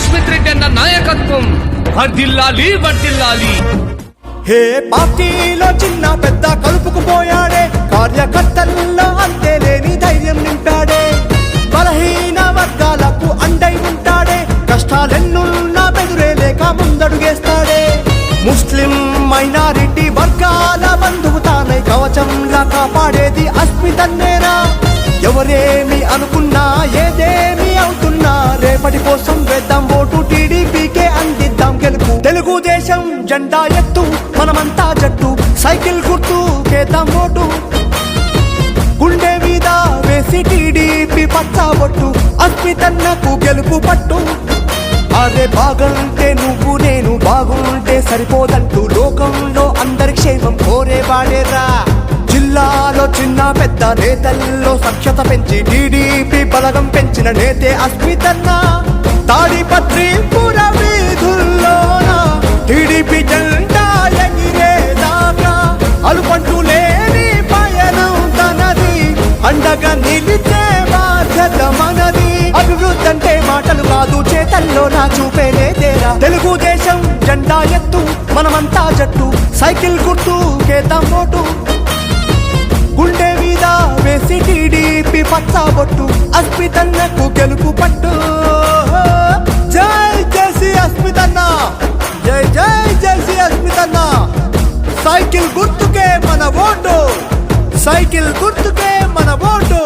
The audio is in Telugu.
అస్మిత్ రెడ్డి అన్న నాయకత్వం వర్ధిల్లాలి వర్ధిల్లాలి. హే పార్టీలో చిన్న పెద్ద కలుపుకుపోయాడే, కార్యకర్తల్లో అంతే లేని ధైర్యం నింపాడే, బలహీన వర్గాలకు అండై ఉంటాడే, కష్టాలెన్నున్నా బెదురే లేక ముందడుగేస్తాడే. ముస్లిం మైనారిటీ వర్గాల బంధువు తానై కవచంలా కాపాడేది అస్మితన్నేనా. ఎవరేమి అనుకున్నా ఏదేమి అవుతున్నా రేపటి కోసం వేద్దాం ఓటు, టీడీపీకే అందిద్దాం గెలుపు. తెలుగుదేశం జెండా ఎత్తు మనమంతా జట్టు, సైకిల్ గుర్తు కేద్దాం ఓటు, గుండె మీద వేసి టీడీపీ పచ్చబొట్టు, అస్మితన్నకు గెలుపు పట్టు. అరే బాగుంటే నువ్వు నేను బాగుంటే సరిపోదంటూ లోకంలో అందరి క్షేమం కోరేవాడేరా. జిల్లాలో చిన్న పెద్ద నేతల్లో సఖ్యత పెంచి టీడీపీ బలగం పెంచిన నేతే అస్మితన్న. తాడిపత్రి పుర వీధుల్లోన టీడీపీ జెండా ఎగిరేదాకా అలుపంటూ లేని పయనం తనది, అండగా నిలిచే బాధ్యత మనది. అభివృద్ధి అంటే మాటలు కాదు చేతల్లో నా చూపేనే తేరా. తెలుగుదేశం జెండా ఎత్తు మనమంతా జట్టు, సైకిల్ గుర్తు కేద్దాం ఓటు, గుండె మీద వేసి టీడీపీ పచ్చబొట్టు, అస్మితన్నకు గెలుపు పట్టు. జై జై అస్మితన్న, జై జై జై అస్మితన్న. సైకిల్ గుర్తుకే మన ఓటు, సైకిల్ గుర్తుకే మన ఓటు.